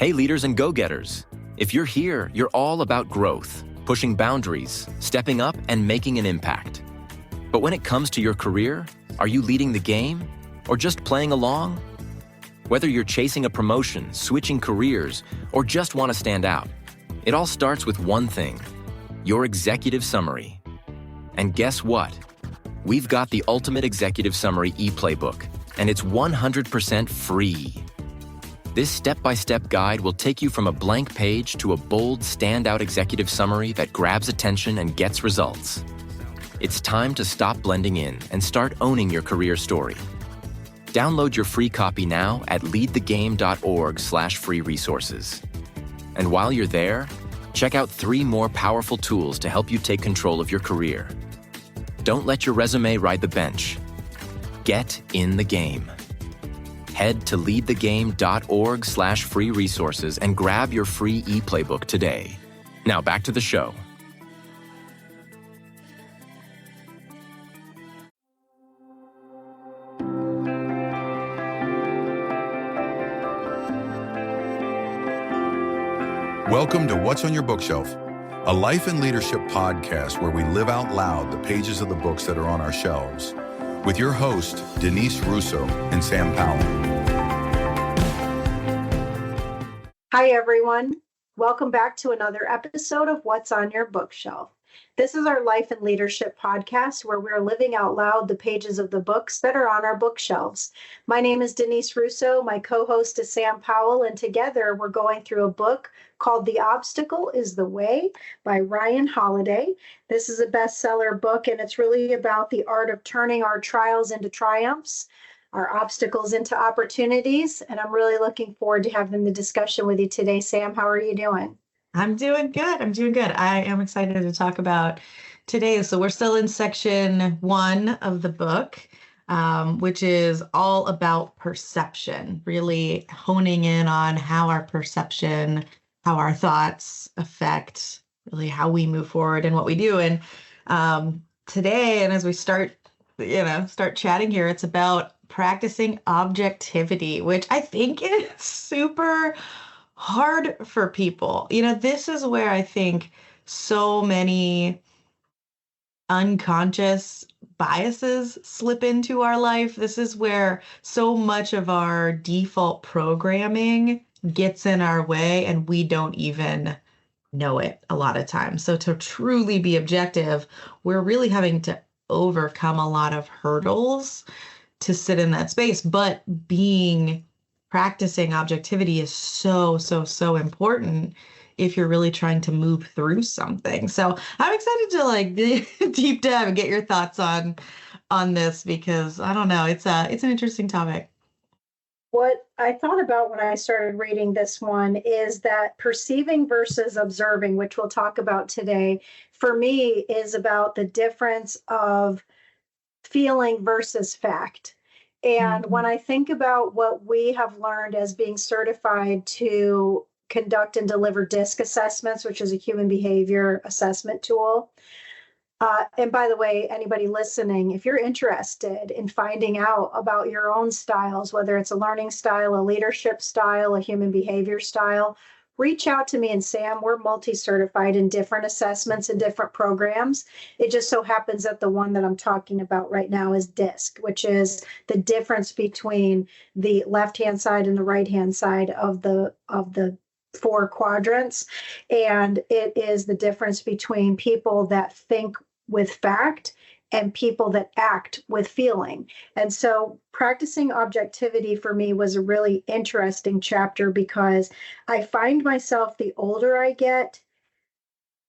Hey, leaders and go-getters. If you're here, you're all about growth, pushing boundaries, stepping up, and making an impact. But when it comes to your career, are you leading the game or just playing along? Whether you're chasing a promotion, switching careers, or just want to stand out, it all starts with one thing: your executive summary. And guess what? We've got the Ultimate Executive Summary e-playbook, and it's 100% free. This step-by-step guide will take you from a blank page to a bold, standout executive summary that grabs attention and gets results. It's time to stop blending in and start owning your career story. Download your free copy now at leadthegame.org/free resources. And while you're there, check out 3 more powerful tools to help you take control of your career. Don't let your resume ride the bench. Get in the game. Head to leadthegame.org/free resources and grab your free e-playbook today. Now back to the show. Welcome to What's on Your Bookshelf, a life and leadership podcast where we live out loud the pages of the books that are on our shelves, with your hosts, Denise Russo and Sam Powell. Hi, everyone. Welcome back to another episode of What's on Your Bookshelf. This is our life and leadership podcast where we're living out loud the pages of the books that are on our bookshelves. My name is Denise Russo. My co-host is Sam Powell, and together we're going through a book called The Obstacle is the Way by Ryan Holiday. This is a bestseller book, and it's really about the art of turning our trials into triumphs, our obstacles into opportunities, and I'm really looking forward to having the discussion with you today. Sam, how are you doing? I'm doing good. I am excited to talk about today. So we're still in section 1 of the book, which is all about perception, really honing in on how our perception, how our thoughts affect really how we move forward and what we do. And today, and as we start chatting here, it's about practicing objectivity, which I think is super hard for people. This is where I think so many unconscious biases slip into our life. This is where so much of our default programming gets in our way and we don't even know it a lot of times. So to truly be objective, we're really having to overcome a lot of hurdles to sit in that space. But practicing objectivity is so important if you're really trying to move through something. So I'm excited to deep dive and get your thoughts on this, because I don't know, it's an interesting topic. What I thought about when I started reading this one is that perceiving versus observing, which we'll talk about today, for me is about the difference of feeling versus fact. And when I think about what we have learned as being certified to conduct and deliver DISC assessments, which is a human behavior assessment tool. And by the way, anybody listening, if you're interested in finding out about your own styles, whether it's a learning style, a leadership style, a human behavior style, reach out to me and Sam. We're multi-certified in different assessments and different programs. It just so happens that the one that I'm talking about right now is DISC, which is the difference between the left-hand side and the right-hand side of the 4 quadrants. And it is the difference between people that think with fact and people that act with feeling. And so practicing objectivity for me was a really interesting chapter, because I find myself, the older I get,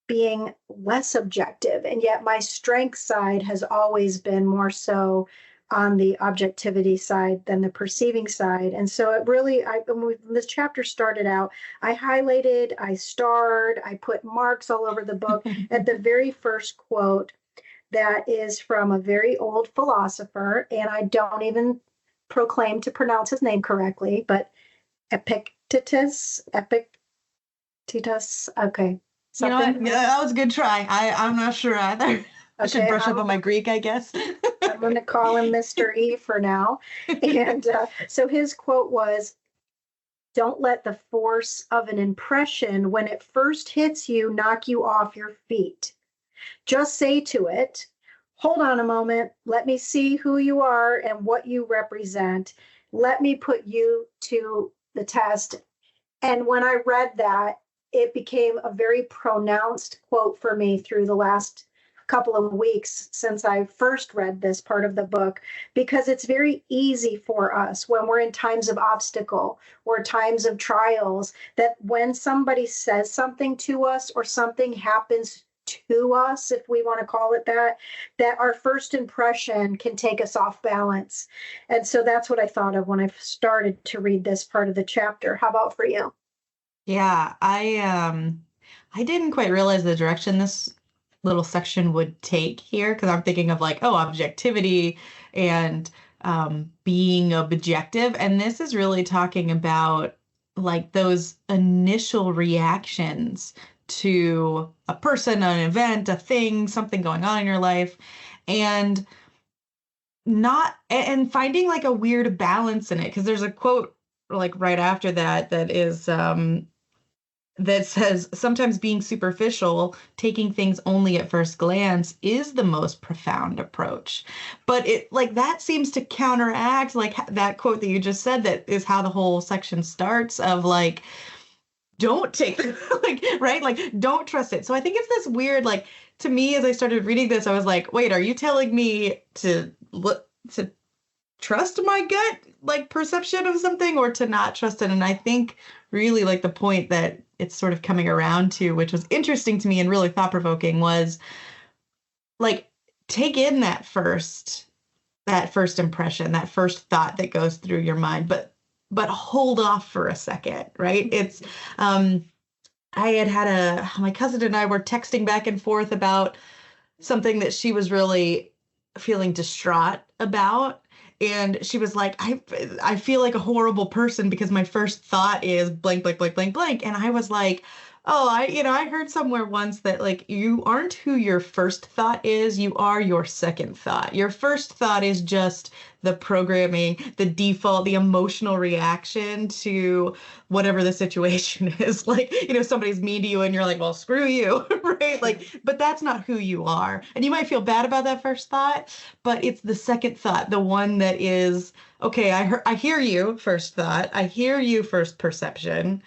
being less objective. And yet my strength side has always been more so on the objectivity side than the perceiving side. And so it really, when this chapter started out, I highlighted, I starred, I put marks all over the book at the very first quote that is from a very old philosopher, and I don't even proclaim to pronounce his name correctly, but Epictetus, okay. Something. You know what? Yeah, that was a good try. I'm not sure either. I should brush up on my Greek, I guess. I'm going to call him Mr. E for now. And so his quote was, Don't let the force of an impression when it first hits you knock you off your feet. Just say to it, hold on a moment. Let me see who you are and what you represent. Let me put you to the test. And when I read that, it became a very pronounced quote for me through the last couple of weeks since I first read this part of the book, because it's very easy for us when we're in times of obstacle or times of trials, that when somebody says something to us or something happens to us, if we want to call it that, that our first impression can take us off balance. And so that's what I thought of when I started to read this part of the chapter. How about for you? Yeah, I didn't quite realize the direction this little section would take here, because I'm thinking of like, oh, objectivity and being objective. And this is really talking about like those initial reactions to a person, an event, a thing, something going on in your life, and not and finding like a weird balance in it. Because there's a quote like right after that that is that says sometimes being superficial, taking things only at first glance, is the most profound approach. But it like that seems to counteract like that quote that you just said, that is how the whole section starts, of like, don't take like, right, like don't trust it. So I think it's this weird, like, to me, as I started reading this, I was like, wait, are you telling me to look to trust my gut like perception of something, or to not trust it? And I think really like the point that it's sort of coming around to, which was interesting to me and really thought-provoking, was like, take in that first impression, that first thought that goes through your mind, but hold off for a second, right? It's my cousin and I were texting back and forth about something that she was really feeling distraught about. And she was like, I feel like a horrible person because my first thought is blank, blank, blank, blank, blank. And I was like, oh, I heard somewhere once that like, you aren't who your first thought is, you are your second thought. Your first thought is just the programming, the default, the emotional reaction to whatever the situation is. Like, somebody's mean to you and you're like, well, screw you, right? Like, but that's not who you are. And you might feel bad about that first thought, but it's the second thought, the one that is, okay, I hear you, first thought, I hear you, first perception.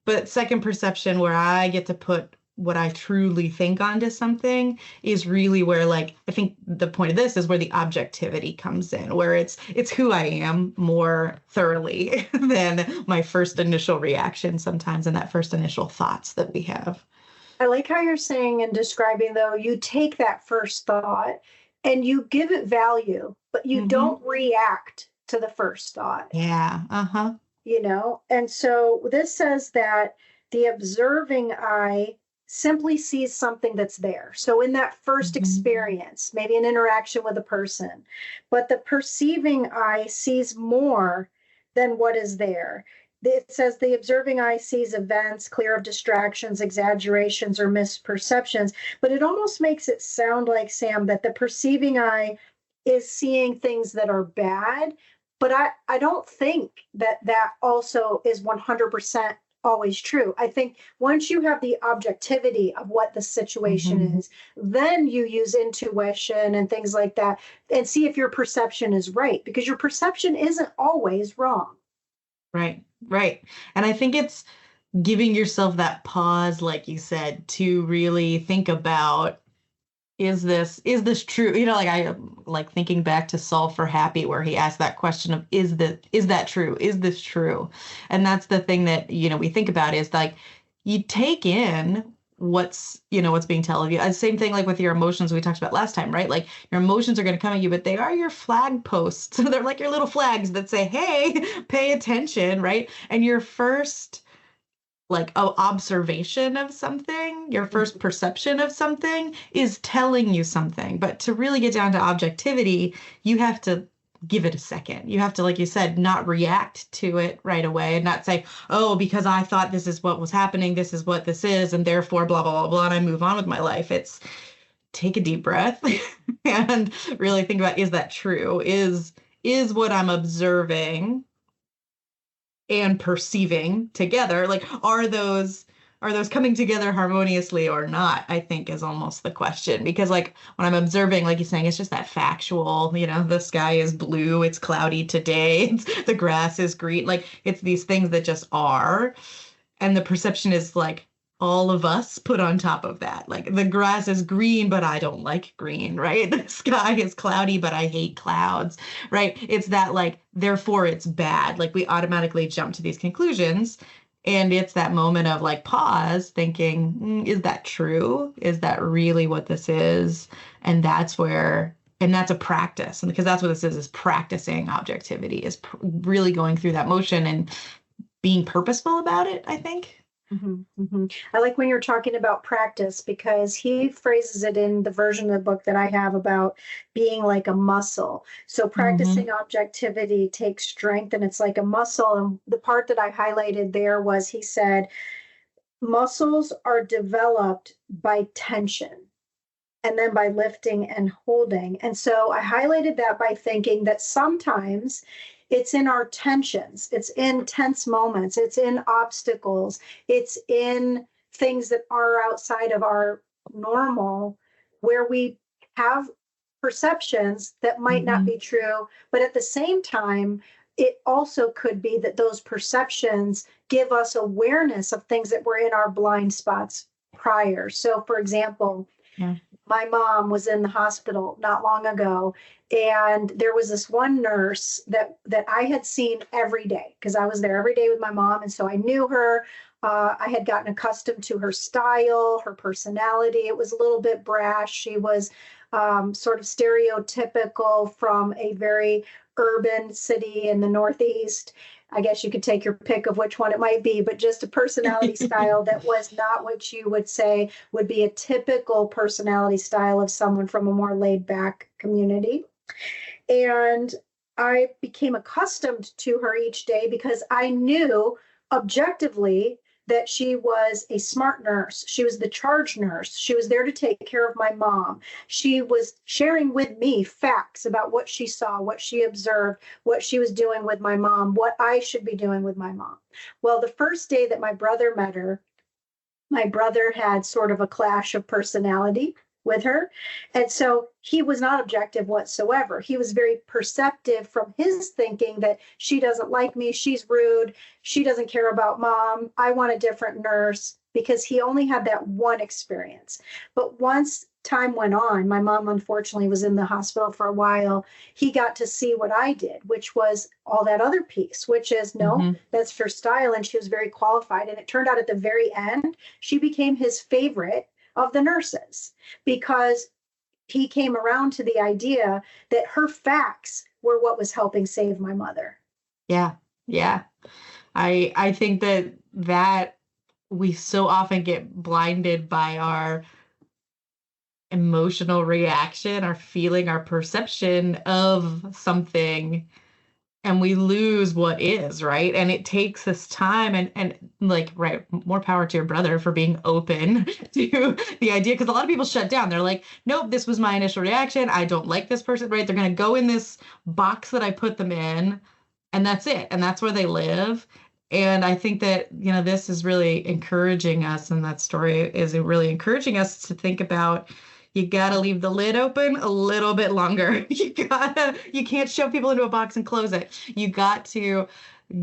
But second perception, where I get to put what I truly think onto something, is really where, like, I think the point of this is where the objectivity comes in, where it's who I am more thoroughly than my first initial reaction sometimes, and that first initial thoughts that we have. I like how you're saying and describing, though, you take that first thought and you give it value, but you don't react to the first thought. Yeah. Uh-huh. And so this says that the observing eye simply sees something that's there. So in that first experience, maybe an interaction with a person, but the perceiving eye sees more than what is there. It says the observing eye sees events clear of distractions, exaggerations, or misperceptions, but it almost makes it sound like, Sam, that the perceiving eye is seeing things that are bad. But I don't think that also is 100% always true. I think once you have the objectivity of what the situation is, then you use intuition and things like that and see if your perception is right, because your perception isn't always wrong. Right, right. And I think it's giving yourself that pause, like you said, to really think about, is this true? Like I like thinking back to Solve for Happy, where he asked that question of, is that true? Is this true? And that's the thing that, we think about, is like, you take in what's being told of you. And same thing like with your emotions we talked about last time, right? Like your emotions are going to come at you, but they are your flag posts. So they're like your little flags that say, hey, pay attention, right? And your first like observation of something, your first perception of something is telling you something. But to really get down to objectivity, you have to give it a second. You have to, like you said, not react to it right away and not say, oh, because I thought this is what was happening, this is what this is, and therefore blah, blah, blah, blah, and I move on with my life. It's take a deep breath and really think about, is that true? Is what I'm observing, and perceiving together, like are those coming together harmoniously or not, I think is almost the question. Because like when I'm observing, like you're saying, it's just that factual, the sky is blue, it's cloudy today, the grass is green. Like it's these things that just are. And the perception is like all of us put on top of that. Like the grass is green, but I don't like green, right? The sky is cloudy, but I hate clouds, right? It's that like, therefore it's bad. Like we automatically jump to these conclusions. And it's that moment of like pause, thinking, is that true? Is that really what this is? And that's a practice. And because that's what this is practicing objectivity, is really going through that motion and being purposeful about it, I think. I like when you're talking about practice, because he phrases it in the version of the book that I have about being like a muscle. So practicing objectivity takes strength, and it's like a muscle. And the part that I highlighted there was, he said, muscles are developed by tension and then by lifting and holding. And so I highlighted that by thinking that sometimes it's in our tensions, it's in tense moments, it's in obstacles, it's in things that are outside of our normal, where we have perceptions that might not be true. But at the same time, it also could be that those perceptions give us awareness of things that were in our blind spots prior. So for example, my mom was in the hospital not long ago, and there was this one nurse that I had seen every day, because I was there every day with my mom. And so I knew her. I had gotten accustomed to her style, her personality. It was a little bit brash. She was sort of stereotypical from a very urban city in the Northeast. I guess you could take your pick of which one it might be, but just a personality style that was not what you would say would be a typical personality style of someone from a more laid back community. And I became accustomed to her each day because I knew objectively that she was a smart nurse. She was the charge nurse. She was there to take care of my mom. She was sharing with me facts about what she saw, what she observed, what she was doing with my mom, what I should be doing with my mom. Well, the first day that my brother met her, my brother had sort of a clash of personality with her. And so he was not objective whatsoever. He was very perceptive from his thinking that she doesn't like me, she's rude, she doesn't care about mom, I want a different nurse, because he only had that one experience. But once time went on, my mom unfortunately was in the hospital for a while, he got to see what I did, which was all that other piece, which is that's her style, and she was very qualified. And it turned out at the very end, she became his favorite of the nurses, because he came around to the idea that her facts were what was helping save my mother. Yeah. I think that we so often get blinded by our emotional reaction, our feeling, our perception of something, and we lose what is, right? And it takes this time and like, right, more power to your brother for being open to the idea. Because a lot of people shut down. They're like, nope, this was my initial reaction. I don't like this person, right? They're going to go in this box that I put them in, and that's it. And that's where they live. And I think that, this is really encouraging us, and that story is really encouraging us to think about, you got to leave the lid open a little bit longer. You can't shove people into a box and close it. You got to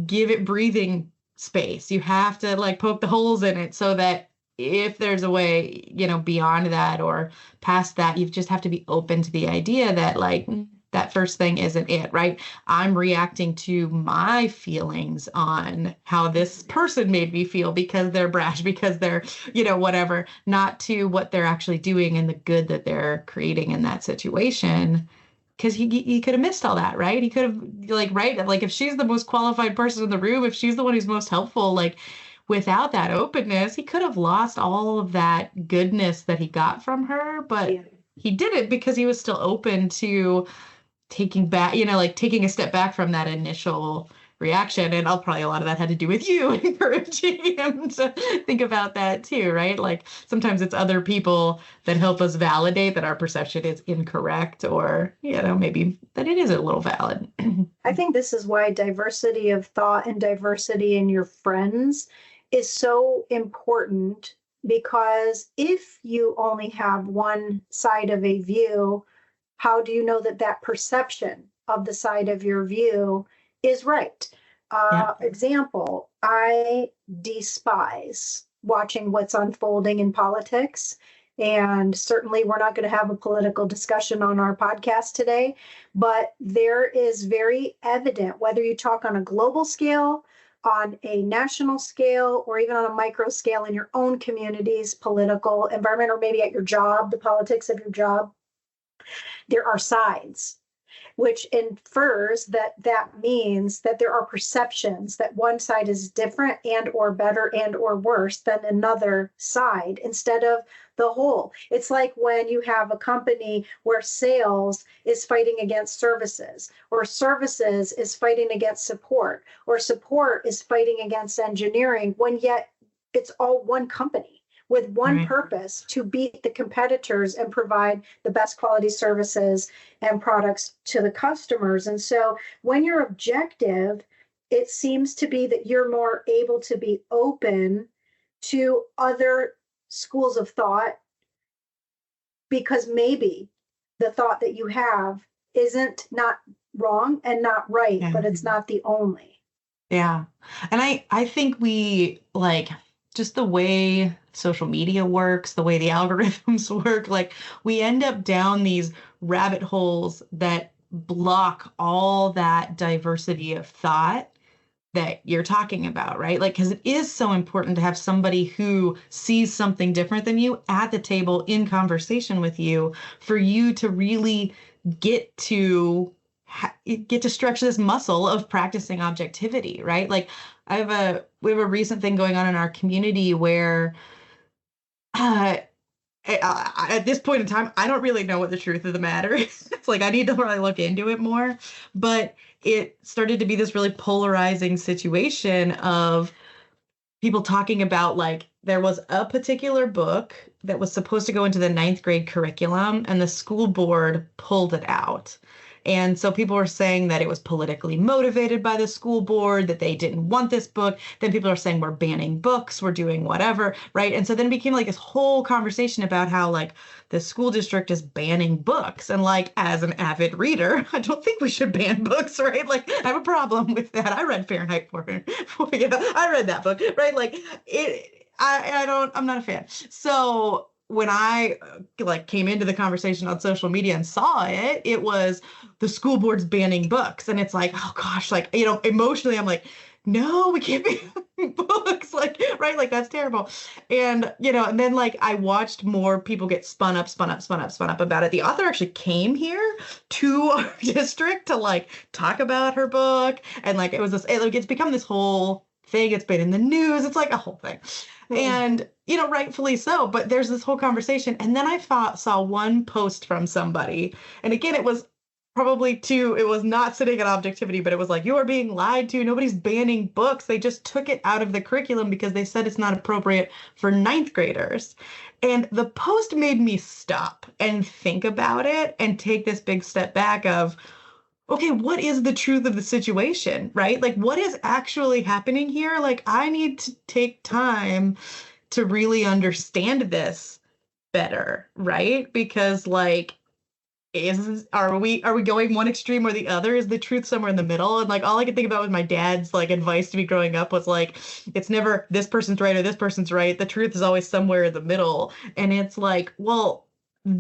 give it breathing space. You have to like poke the holes in it, so that if there's a way, beyond that or past that, you just have to be open to the idea that like, that first thing isn't it, right? I'm reacting to my feelings on how this person made me feel because they're brash, because they're, whatever, not to what they're actually doing and the good that they're creating in that situation. Because he could have missed all that, right? He could have, like if she's the most qualified person in the room, if she's the one who's most helpful, like without that openness, he could have lost all of that goodness that he got from her. But he did it because he was still open to taking back, taking a step back from that initial reaction. And probably a lot of that had to do with you encouraging him to think about that too, right? Like sometimes it's other people that help us validate that our perception is incorrect, or, maybe that it is a little valid. I think this is why diversity of thought and diversity in your friends is so important, because if you only have one side of a view, how do you know that that perception of the side of your view is right? Example, I despise watching what's unfolding in politics. And certainly we're not going to have a political discussion on our podcast today, but there is very evident, whether you talk on a global scale, on a national scale, or even on a micro scale in your own community's political environment, or maybe at your job, the politics of your job, there are sides, which infers that that means that there are perceptions that one side is different and or better and or worse than another side instead of the whole. It's like when you have a company where sales is fighting against services, or services is fighting against support, or support is fighting against engineering, when yet it's all one company with one purpose: to beat the competitors and provide the best quality services and products to the customers. And so when you're objective, it seems to be that you're more able to be open to other schools of thought, because maybe the thought that you have isn't not wrong and not right, but it's not the only. Yeah. And I think we just the way social media works, the way the algorithms work, we end up down these rabbit holes that block all that diversity of thought that you're talking about, right? Because it is so important to have somebody who sees something different than you at the table in conversation with you, for you to really get to stretch this muscle of practicing objectivity, right? We have a recent thing going on in our community where at this point in time, I don't really know what the truth of the matter is. It's I need to really look into it more. But it started to be this really polarizing situation of people talking about there was a particular book that was supposed to go into the 9th grade curriculum, and the school board pulled it out. And so people were saying that it was politically motivated by the school board, that they didn't want this book. Then people are saying we're banning books, we're doing whatever, right? And so then it became this whole conversation about how the school district is banning books. And as an avid reader, I don't think we should ban books, right? I have a problem with that. I read Fahrenheit 4, I read that book, right? I'm not a fan. So when I came into the conversation on social media and saw it, it was the school board's banning books. And it's oh gosh, emotionally, I'm no, we can't ban books, right? That's terrible. And, and then I watched more people get spun up about it. The author actually came here to our district to talk about her book. And it was it's become this whole thing. It's been in the news. It's a whole thing. And, rightfully so. But there's this whole conversation. And then I saw one post from somebody. And again, it was it was not sitting at Objectivity, but it was you are being lied to. Nobody's banning books. They just took it out of the curriculum because they said it's not appropriate for 9th graders. And the post made me stop and think about it and take this big step back of, okay, what is the truth of the situation, right? What is actually happening here? I need to take time to really understand this better, right? Because are we going one extreme or the other? Is the truth somewhere in the middle? And all I could think about with my dad's advice to me growing up was it's never this person's right or this person's right. The truth is always somewhere in the middle. And it's well,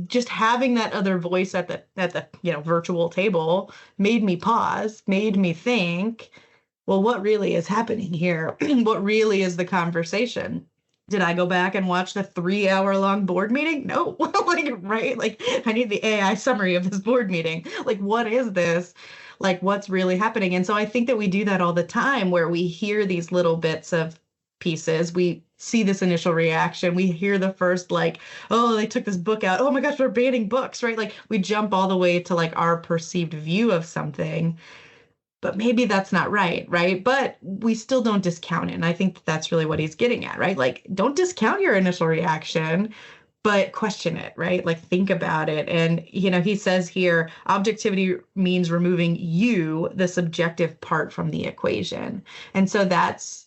just having that other voice at the virtual table made me pause, made me think, well, what really is happening here? What really is the conversation? Did I go back and watch the 3-hour-long board meeting? No, right? I need the AI summary of this board meeting. What is this? What's really happening? And so I think that we do that all the time, where we hear these little bits of pieces. We see this initial reaction. We hear the first oh, they took this book out. Oh my gosh, we're banning books, right? We jump all the way to our perceived view of something. but maybe that's not right, right? But we still don't discount it. And I think that's really what he's getting at, right? Like, don't discount your initial reaction, but question it, right? Like, think about it. And, he says here, objectivity means removing you, the subjective part, from the equation. And so that's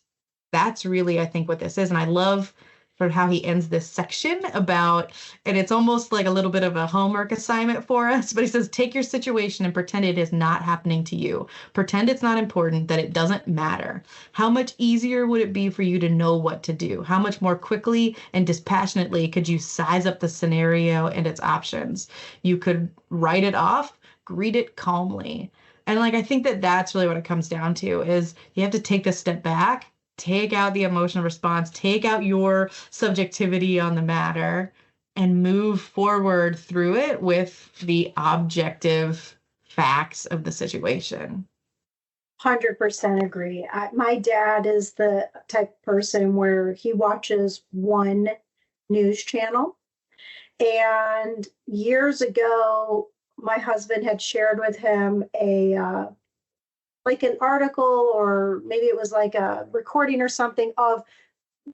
really, I think, what this is. And I love for how he ends this section about, and it's almost like a little bit of a homework assignment for us, but he says, take your situation and pretend it is not happening to you. Pretend it's not important, that it doesn't matter. How much easier would it be for you to know what to do? How much more quickly and dispassionately could you size up the scenario and its options? You could write it off, greet it calmly. And I think that that's really what it comes down to, is you have to take a step back, take out the emotional response, take out your subjectivity on the matter, and move forward through it with the objective facts of the situation. 100% agree. My dad is the type of person where he watches one news channel. And years ago, my husband had shared with him an article, or maybe it was like a recording or something, of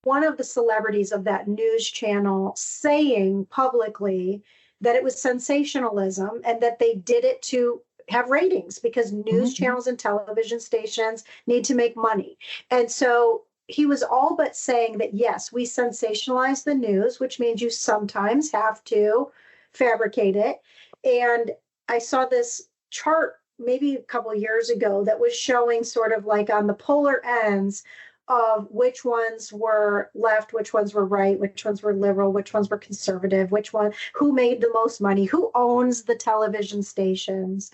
one of the celebrities of that news channel saying publicly that it was sensationalism and that they did it to have ratings, because news channels and television stations need to make money. And so he was all but saying that, yes, we sensationalize the news, which means you sometimes have to fabricate it. And I saw this chart maybe a couple of years ago that was showing sort of like on the polar ends of which ones were left, which ones were right, which ones were liberal, which ones were conservative, who made the most money, who owns the television stations.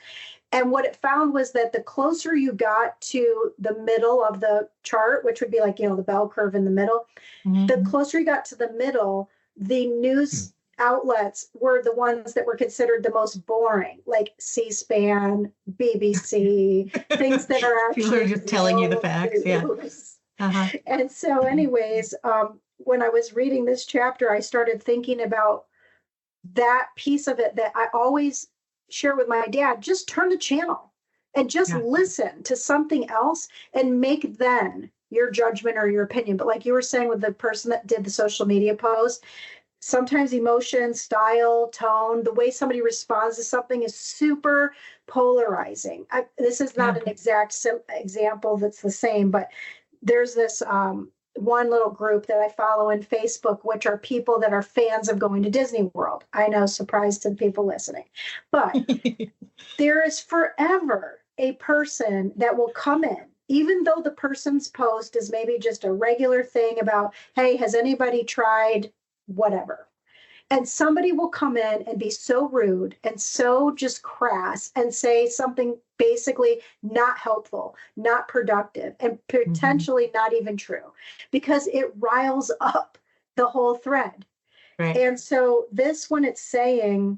And what it found was that the closer you got to the middle of the chart, which would be like, the bell curve in the middle, the closer you got to the middle, the news outlets were the ones that were considered the most boring, like C-SPAN, BBC, things that are actually people are just telling you the facts. Yeah. And so anyways, when I was reading this chapter, I started thinking about that piece of it that I always share with my dad. Just turn the channel and just listen to something else and make then your judgment or your opinion. But like you were saying with the person that did the social media post, sometimes emotion, style, tone, the way somebody responds to something is super polarizing. This is not an exact example that's the same, but there's this one little group that I follow in Facebook, which are people that are fans of going to Disney World. I know, surprise to the people listening. But there is forever a person that will come in, even though the person's post is maybe just a regular thing about, hey, has anybody tried whatever? And somebody will come in and be so rude and so just crass and say something basically not helpful, not productive, and potentially not even true, because it riles up the whole thread. Right. And so this, when it's saying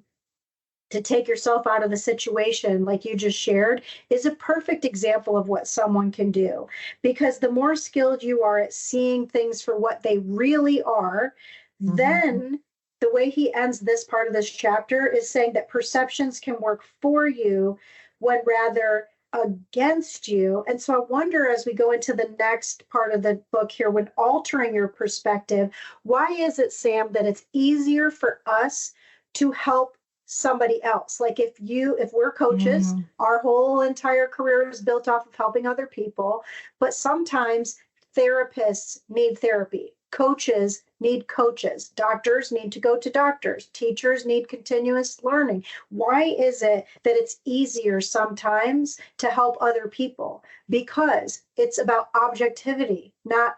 to take yourself out of the situation, like you just shared, is a perfect example of what someone can do. Because the more skilled you are at seeing things for what they really are, then the way he ends this part of this chapter is saying that perceptions can work for you when rather against you. And so I wonder, as we go into the next part of the book here, when altering your perspective, why is it, Sam, that it's easier for us to help somebody else? Like if we're coaches, our whole entire career is built off of helping other people, but sometimes therapists need therapy. Coaches need coaches. Doctors need to go to doctors. Teachers need continuous learning. Why is it that it's easier sometimes to help other people? Because it's about objectivity, not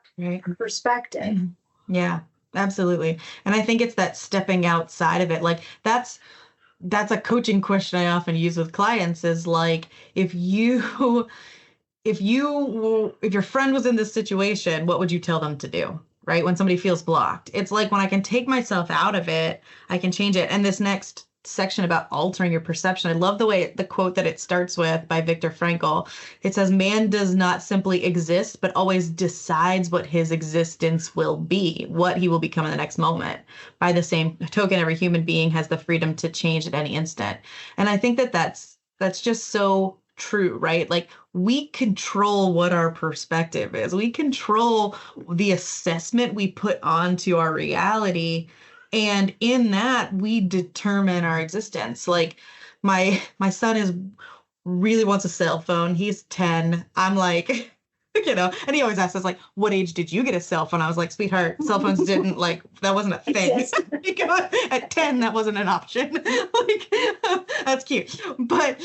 perspective. Yeah, absolutely. And I think it's that stepping outside of it. Like that's a coaching question I often use with clients, is like, if your friend was in this situation, what would you tell them to do? Right? When somebody feels blocked, it's like, when I can take myself out of it, I can change it. And this next section about altering your perception, I love the quote that it starts with by Viktor Frankl. It says, man does not simply exist, but always decides what his existence will be, what he will become in the next moment. By the same token, every human being has the freedom to change at any instant. And I think that that's just so true, right? Like we control what our perspective is. We control the assessment we put onto our reality. And in that, we determine our existence. Like my son is really wants a cell phone. He's 10. I'm like, and he always asks us like, what age did you get a cell phone? I was like, sweetheart, cell phones didn't like, that wasn't a thing. Yes. At 10, that wasn't an option. Like, that's cute. But,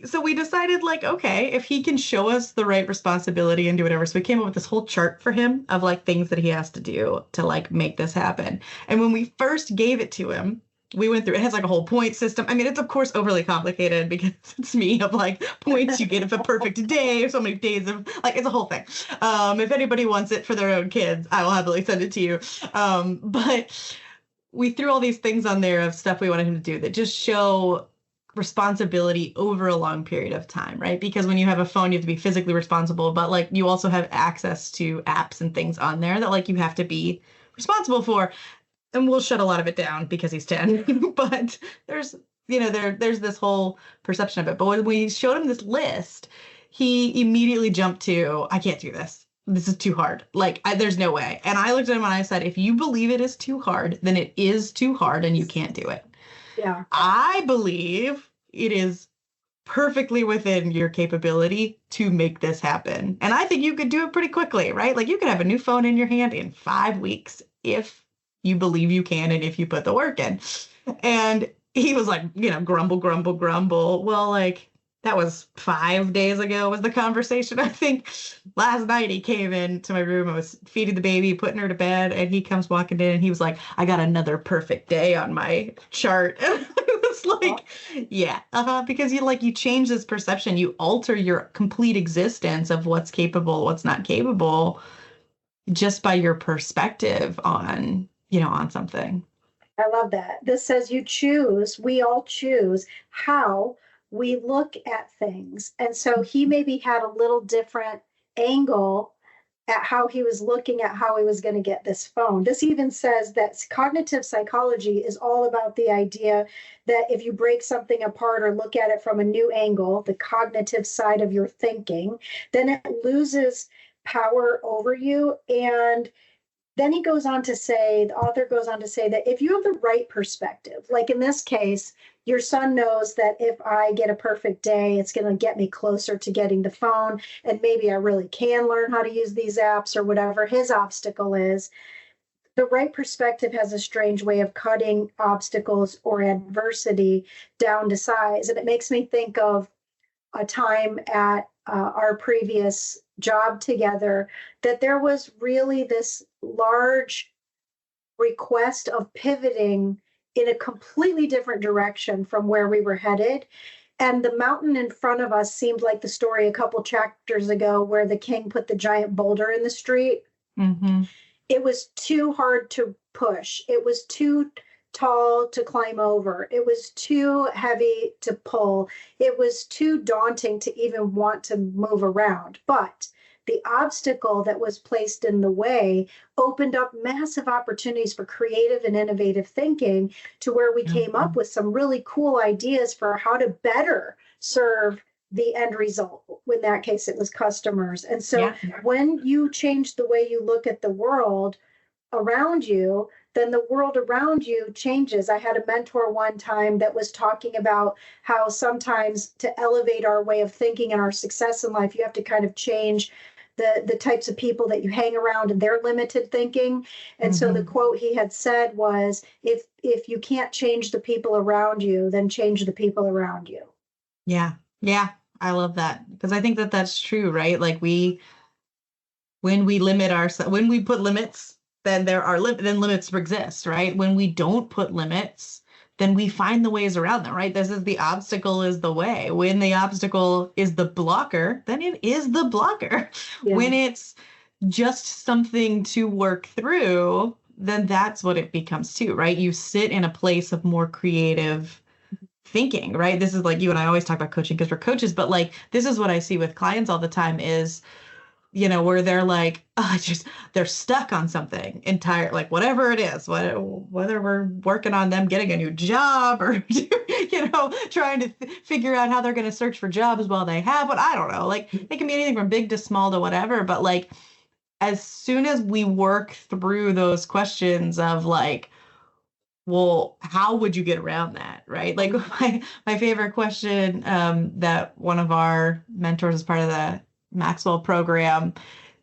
so we decided like, okay, if he can show us the right responsibility and do whatever. So we came up with this whole chart for him of like things that he has to do to like make this happen. And when we first gave it to him, we went through, it has like a whole point system. I mean, it's of course overly complicated because it's me of like points you get if a perfect day or so many days of like, it's a whole thing. If anybody wants it for their own kids, I will happily send it to you. But we threw all these things on there of stuff we wanted him to do that just show responsibility over a long period of time, right? Because when you have a phone, you have to be physically responsible, but like you also have access to apps and things on there that like you have to be responsible for. And we'll shut a lot of it down because he's 10. But there's, there's this whole perception of it. But when we showed him this list, he immediately jumped to, I can't do this. This is too hard. Like, there's no way. And I looked at him and I said, if you believe it is too hard, then it is too hard and you can't do it. Yeah. I believe it is perfectly within your capability to make this happen. And I think you could do it pretty quickly, right? Like you could have a new phone in your hand in 5 weeks if you believe you can and if you put the work in. And he was like, grumble, grumble, grumble. Well, like that was 5 days ago was the conversation. I think last night he came into my room. I was feeding the baby, putting her to bed, and he comes walking in and he was like, I got another perfect day on my chart. And I was like, yeah, because you change this perception. You alter your complete existence of what's capable, what's not capable, just by your perspective on on something. I love that. This says we all choose how we look at things. And so he maybe had a little different angle at how he was looking at how he was going to get this phone. This even says that cognitive psychology is all about the idea that if you break something apart or look at it from a new angle, the cognitive side of your thinking, then it loses power over you. And then the author goes on to say that if you have the right perspective, like in this case, your son knows that if I get a perfect day, it's going to get me closer to getting the phone. And maybe I really can learn how to use these apps or whatever his obstacle is. The right perspective has a strange way of cutting obstacles or adversity down to size. And it makes me think of a time at our previous job together that there was really this large request of pivoting in a completely different direction from where we were headed. And the mountain in front of us seemed like the story a couple chapters ago where the king put the giant boulder in the street. Mm-hmm. It was too hard to push. It was too tall to climb over. It was too heavy to pull. It was too daunting to even want to move around. But the obstacle that was placed in the way opened up massive opportunities for creative and innovative thinking to where we came up with some really cool ideas for how to better serve the end result. In that case, it was customers. And so when you change the way you look at the world around you, then the world around you changes. I had a mentor one time that was talking about how sometimes to elevate our way of thinking and our success in life, you have to kind of change the types of people that you hang around and their limited thinking. And so the quote he had said was, if you can't change the people around you, then change the people around you. Yeah. Yeah. I love that because I think that that's true, right? Like when we limit ourselves, when we put limits, then there are then limits exist, right? When we don't put limits, then we find the ways around them, right? This is the obstacle is the way. When the obstacle is the blocker, then it is the blocker. Yeah. When it's just something to work through, then that's what it becomes too, right? You sit in a place of more creative thinking, right? This is like you and I always talk about coaching because we're coaches, but like this is what I see with clients all the time is where they're like, oh, they're stuck on something entire, like whatever it is, whether we're working on them getting a new job or, trying to figure out how they're going to search for jobs while they have one. I don't know. Like it can be anything from big to small to whatever. But like, as soon as we work through those questions of like, well, how would you get around that? Right. Like my favorite question that one of our mentors as part of the Maxwell program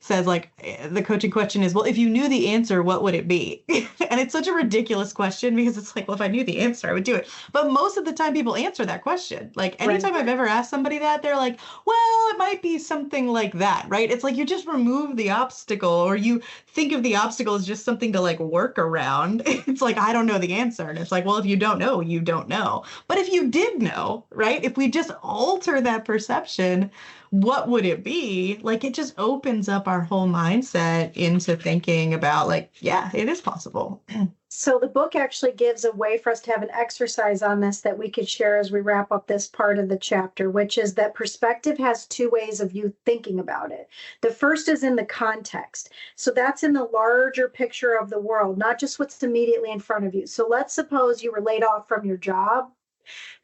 says, like, the coaching question is, well, if you knew the answer, what would it be? And it's such a ridiculous question because it's like, well, if I knew the answer, I would do it. But most of the time people answer that question. Like anytime I've ever asked somebody that, they're like, well, it might be something like that, right? It's like you just remove the obstacle, or you think of the obstacle as just something to like work around. It's like, I don't know the answer. And it's like, well, if you don't know, you don't know. But if you did know, right? If we just alter that perception, what would it be? Like, it just opens up our whole mindset into thinking about like, yeah, it is possible. So the book actually gives a way for us to have an exercise on this that we could share as we wrap up this part of the chapter, which is that perspective has two ways of you thinking about it. The first is in the context. So that's in the larger picture of the world, not just what's immediately in front of you. So let's suppose you were laid off from your job.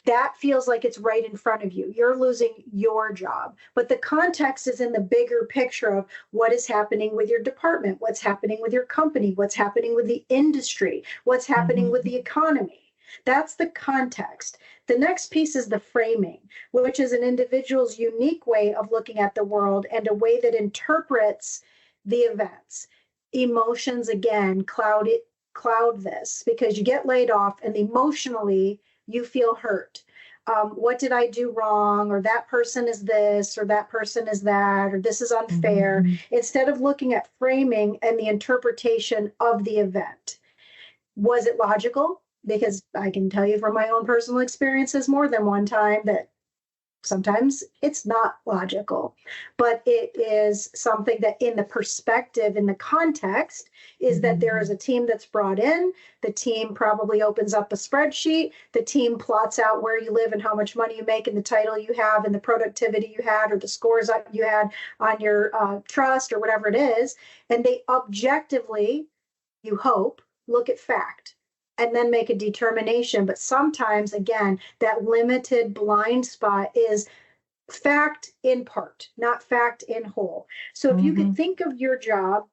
That feels like it's right in front of you. You're losing your job. But the context is in the bigger picture of what is happening with your department, what's happening with your company, what's happening with the industry, what's happening with the economy. That's the context. The next piece is the framing, which is an individual's unique way of looking at the world and a way that interprets the events. Emotions, again, cloud this because you get laid off and emotionally you feel hurt. What did I do wrong? Or that person is this, or that person is that, or this is unfair. Instead of looking at framing and the interpretation of the event. Was it logical? Because I can tell you from my own personal experiences more than one time that sometimes it's not logical, but it is something that in the perspective, in the context, is that there is a team that's brought in. The team probably opens up a spreadsheet. The team plots out where you live and how much money you make and the title you have and the productivity you had or the scores that you had on your trust or whatever it is. And they objectively, you hope, look at fact and then make a determination. But sometimes, again, that limited blind spot is fact in part, not fact in whole. So if you could think of your job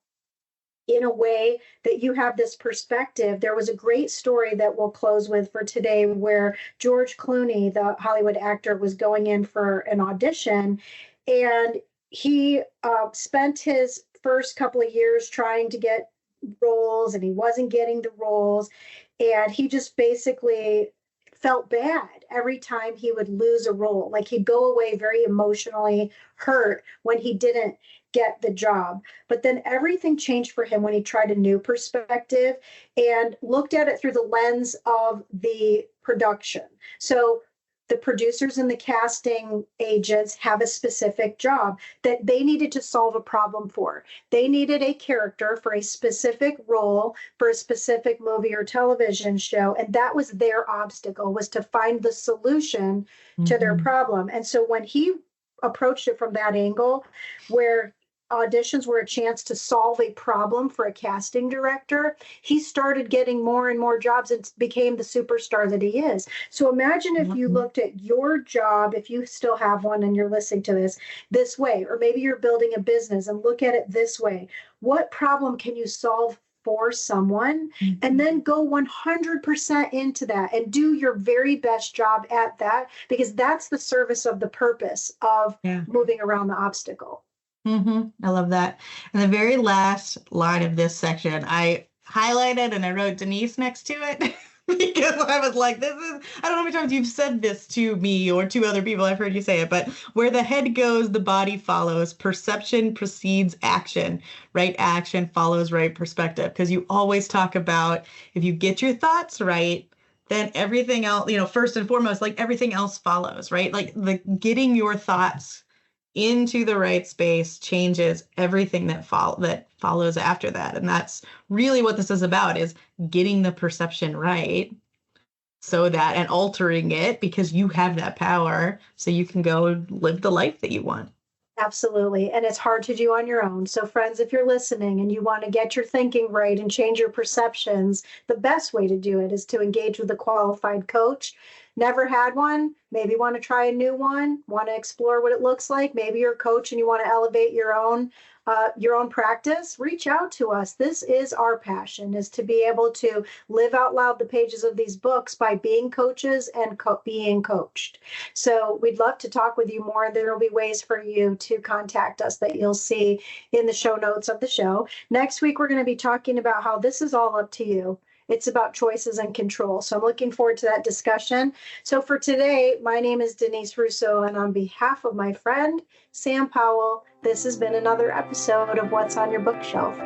in a way that you have this perspective, there was a great story that we'll close with for today where George Clooney, the Hollywood actor, was going in for an audition, and he spent his first couple of years trying to get roles, and he wasn't getting the roles. And he just basically felt bad every time he would lose a role. Like he'd go away very emotionally hurt when he didn't get the job. But then everything changed for him when he tried a new perspective and looked at it through the lens of the production. So the producers and the casting agents have a specific job that they needed to solve a problem for. They needed a character for a specific role for a specific movie or television show. And that was their obstacle, was to find the solution to their problem. And so when he approached it from that angle, where auditions were a chance to solve a problem for a casting director, he started getting more and more jobs and became the superstar that he is. So imagine if you looked at your job, if you still have one and you're listening to this way, or maybe you're building a business and look at it this way. What problem can you solve for someone? And then go 100% into that and do your very best job at that, because that's the service of the purpose of moving around the obstacle. I love that. And the very last line of this section, I highlighted and I wrote Denise next to it because I was like, I don't know how many times you've said this to me or to other people. I've heard you say it, but where the head goes, the body follows. Perception precedes action. Right action follows right perspective. Because you always talk about if you get your thoughts right, then everything else, first and foremost, like everything else follows, right? Like getting your thoughts into the right space changes everything that follows after that. And that's really what this is about, is getting the perception right so that, and altering it because you have that power so you can go live the life that you want. Absolutely. And it's hard to do on your own. So, friends, if you're listening and you want to get your thinking right and change your perceptions, the best way to do it is to engage with a qualified coach. Never had one, maybe want to try a new one, want to explore what it looks like. Maybe you're a coach and you want to elevate your own practice. Reach out to us. This is our passion, is to be able to live out loud the pages of these books by being coaches and being coached. So we'd love to talk with you more. There will be ways for you to contact us that you'll see in the show notes of the show. Next week, we're going to be talking about how this is all up to you. It's about choices and control. So I'm looking forward to that discussion. So for today, my name is Denise Russo, and on behalf of my friend, Sam Powell, this has been another episode of What's on Your Bookshelf.